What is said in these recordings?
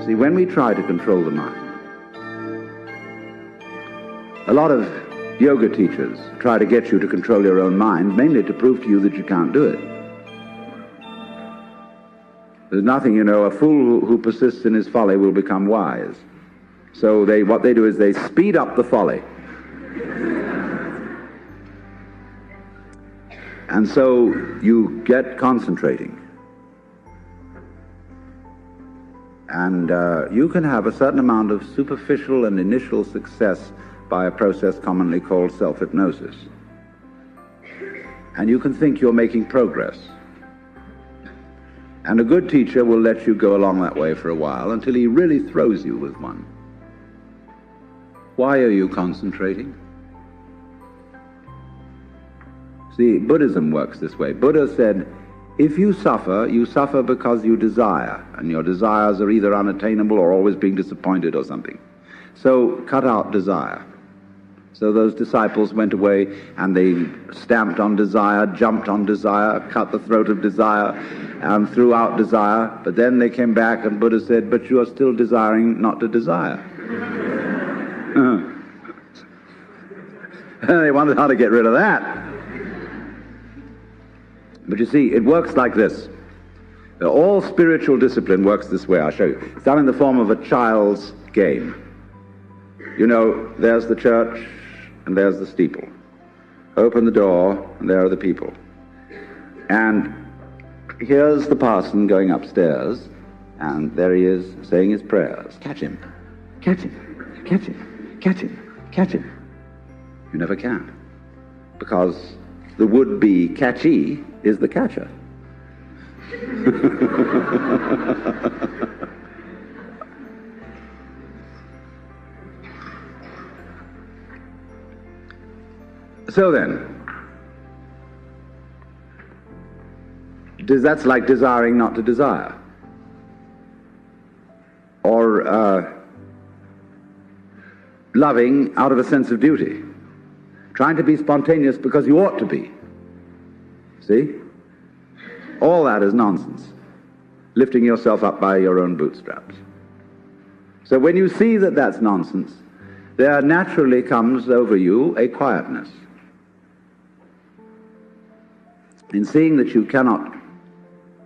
See, when we try to control the mind, a lot of yoga teachers try to get you to control your own mind, mainly to prove to you that you can't do it. There's nothing, a fool who persists in his folly will become wise. So what they do is they speed up the folly. And so you get concentrating. And you can have a certain amount of superficial and initial success by a process commonly called self-hypnosis. And you can think you're making progress. And a good teacher will let you go along that way for a while until he really throws you with one. Why are you concentrating? See, Buddhism works this way. Buddha said, if you suffer because you desire, and your desires are either unattainable or always being disappointed or something. So cut out desire. So those disciples went away and they stamped on desire, jumped on desire, cut the throat of desire, and threw out desire. But then they came back and Buddha said, but you are still desiring not to desire. They wondered how to get rid of that. But you see, it works like this. All spiritual discipline works this way. I'll show you. It's done in the form of a child's game. There's the church and there's the steeple. Open the door and there are the people. And here's the parson going upstairs, and there he is saying his prayers. Catch him, catch him, catch him, catch him, catch him. You never can, because the would-be catchee is the catcher. So then, that's like desiring not to desire. Or loving out of a sense of duty. Trying to be spontaneous because you ought to be. See? All that is nonsense. Lifting yourself up by your own bootstraps. So when you see that that's nonsense, there naturally comes over you a quietness. In seeing that you cannot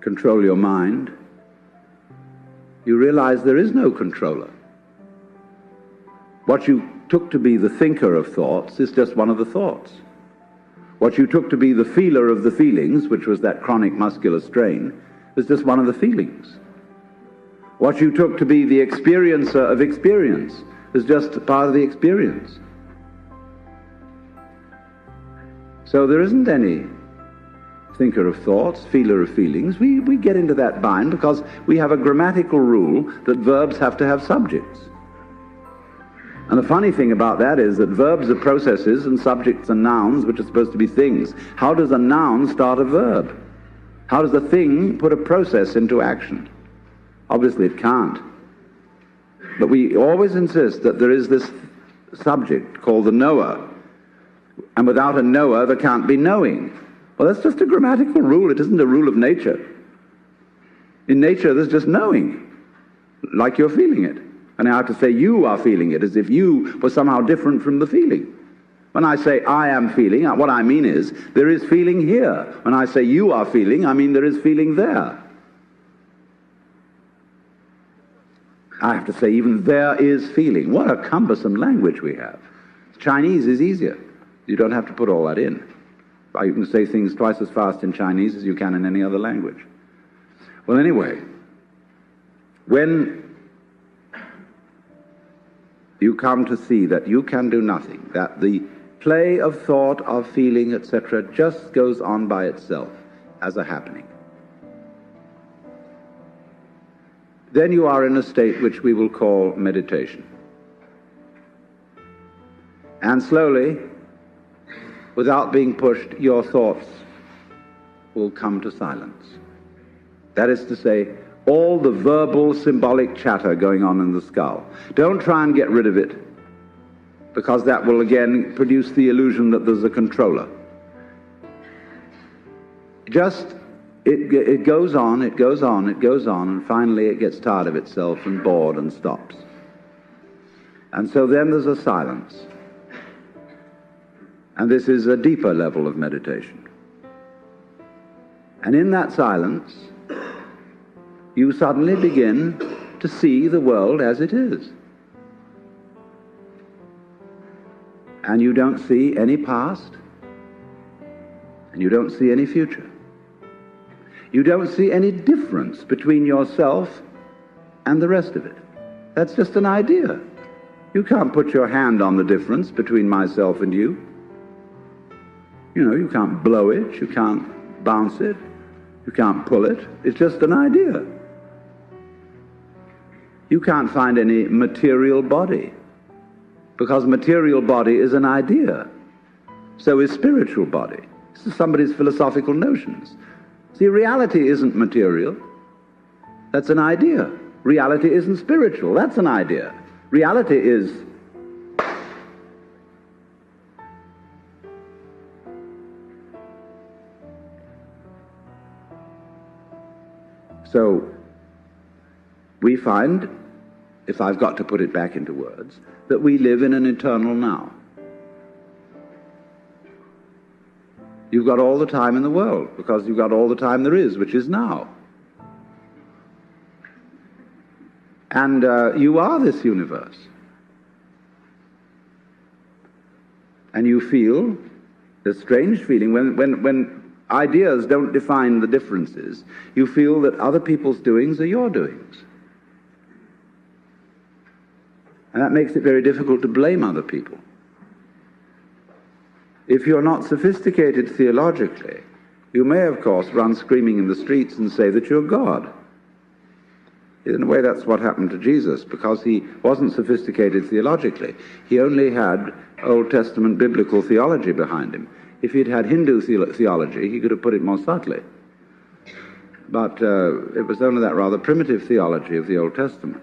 control your mind, you realize there is no controller. What you took to be the thinker of thoughts is just one of the thoughts. What you took to be the feeler of the feelings, which was that chronic muscular strain, is just one of the feelings. What you took to be the experiencer of experience is just part of the experience. So there isn't any thinker of thoughts, feeler of feelings. We get into that bind because we have a grammatical rule that verbs have to have subjects. And the funny thing about that is that verbs are processes and subjects are nouns, which are supposed to be things. How does a noun start a verb? How does a thing put a process into action? Obviously it can't. But we always insist that there is this subject called the knower. And without a knower, there can't be knowing. Well, that's just a grammatical rule. It isn't a rule of nature. In nature, there's just knowing, like you're feeling it. And I have to say you are feeling it, as if you were somehow different from the feeling. When I say I am feeling, what I mean is there is feeling here. When I say you are feeling, I mean there is feeling there. I have to say even there is feeling. What a cumbersome language we have. Chinese is easier. You don't have to put all that in. You can say things twice as fast in Chinese as you can in any other language. Well, anyway, when you come to see that you can do nothing, that the play of thought, of feeling, etc., just goes on by itself as a happening, then you are in a state which we will call meditation. And slowly, without being pushed, your thoughts will come to silence. That is to say, all the verbal, symbolic chatter going on in the skull. Don't try and get rid of it, because that will again produce the illusion that there's a controller. Just it goes on, it goes on, it goes on, and finally it gets tired of itself and bored and stops. And so then there's a silence. And this is a deeper level of meditation. And in that silence, you suddenly begin to see the world as it is. And you don't see any past, and you don't see any future. You don't see any difference between yourself and the rest of it. That's just an idea. You can't put your hand on the difference between myself and you. You know, you can't blow it, you can't bounce it, you can't pull it. It's just an idea. You can't find any material body, because material body is an idea. So is spiritual body. This is somebody's philosophical notions. See, reality isn't material. That's an idea. Reality isn't spiritual. That's an idea. Reality is so we find, if I've got to put it back into words, that we live in an eternal now. You've got all the time in the world, because you've got all the time there is, which is now. And you are this universe. And you feel this strange feeling when ideas don't define the differences. You feel that other people's doings are your doings. And that makes it very difficult to blame other people. If you're not sophisticated theologically, you may, of course, run screaming in the streets and say that you're God. In a way, that's what happened to Jesus, because he wasn't sophisticated theologically. He only had Old Testament biblical theology behind him. If he'd had Hindu theology, he could have put it more subtly. But it was only that rather primitive theology of the Old Testament.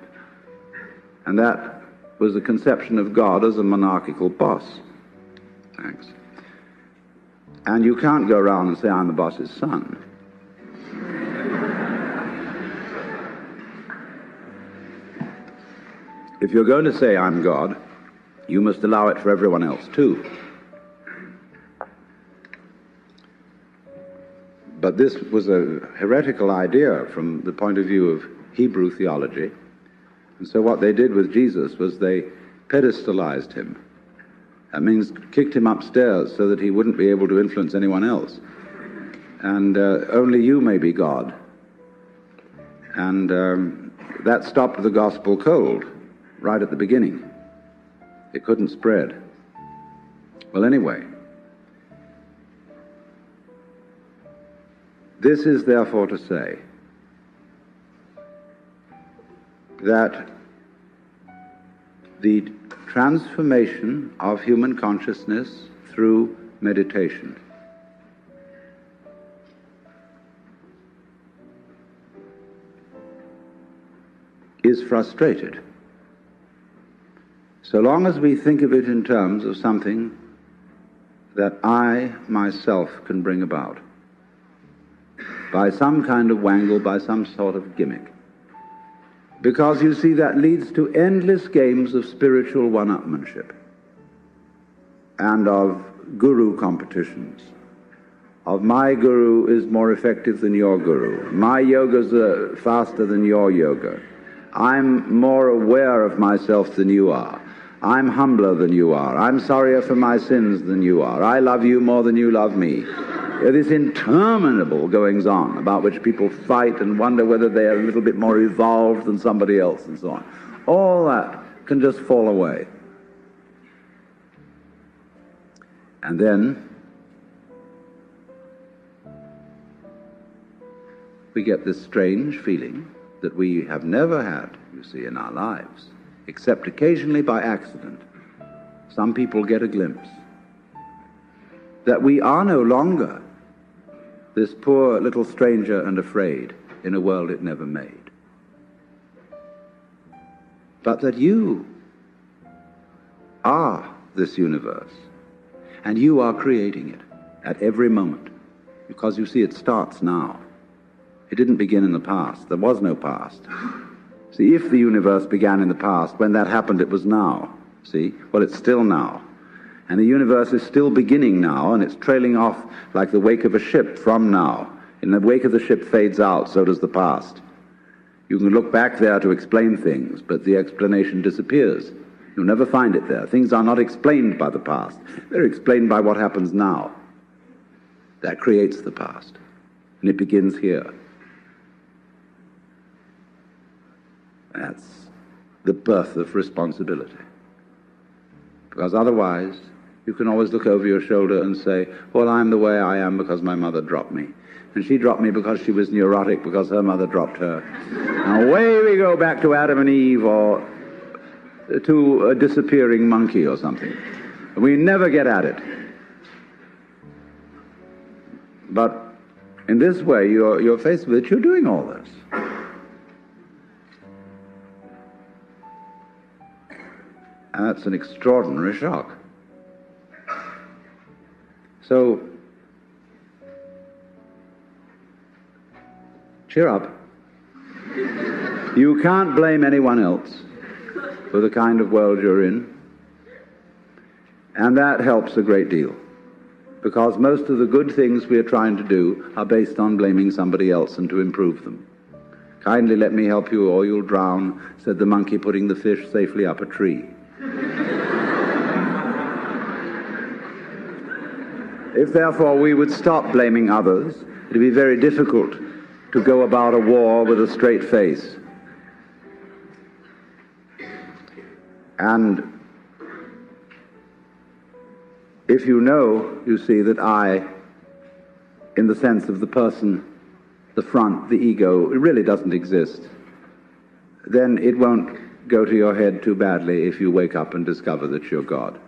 And that was the conception of God as a monarchical boss. Thanks. And you can't go around and say, I'm the boss's son. If you're going to say, I'm God, you must allow it for everyone else too. But this was a heretical idea from the point of view of Hebrew theology. And so what they did with Jesus was they pedestalized him. That means kicked him upstairs so that he wouldn't be able to influence anyone else. And only you may be God. And that stopped the gospel cold right at the beginning. It couldn't spread. Well, anyway, this is therefore to say that the transformation of human consciousness through meditation is frustrated so long as we think of it in terms of something that I myself can bring about by some kind of wangle, by some sort of gimmick. Because, you see, that leads to endless games of spiritual one-upmanship and of guru competitions, of my guru is more effective than your guru, my yoga's faster than your yoga, I'm more aware of myself than you are, I'm humbler than you are, I'm sorrier for my sins than you are, I love you more than you love me. This interminable goings-on about which people fight and wonder whether they are a little bit more evolved than somebody else and so on. All that can just fall away. And then we get this strange feeling that we have never had, you see, in our lives, except occasionally by accident. Some people get a glimpse that we are no longer this poor little stranger and afraid in a world it never made, but that you are this universe, and you are creating it at every moment, because you see it starts now. It didn't begin in the past. There was no past. See, if the universe began in the past, when that happened it was now. See? Well, it's still now. And the universe is still beginning now, and it's trailing off like the wake of a ship from now. In the wake of the ship fades out, so does the past. You can look back there to explain things, but the explanation disappears. You'll never find it there. Things are not explained by the past. They're explained by what happens now. That creates the past. And it begins here. That's the birth of responsibility. Because otherwise, you can always look over your shoulder and say, well, I'm the way I am because my mother dropped me. And she dropped me because she was neurotic because her mother dropped her. And away we go back to Adam and Eve or to a disappearing monkey or something. We never get at it. But in this way, you're faced with it, you're doing all this. And that's an extraordinary shock. So, cheer up. You can't blame anyone else for the kind of world you're in. And that helps a great deal. Because most of the good things we are trying to do are based on blaming somebody else and to improve them. Kindly let me help you or you'll drown, said the monkey, putting the fish safely up a tree. If therefore we would stop blaming others, it would be very difficult to go about a war with a straight face. And if you know, you see, that I, in the sense of the person, the front, the ego, it really doesn't exist, then it won't go to your head too badly if you wake up and discover that you're God.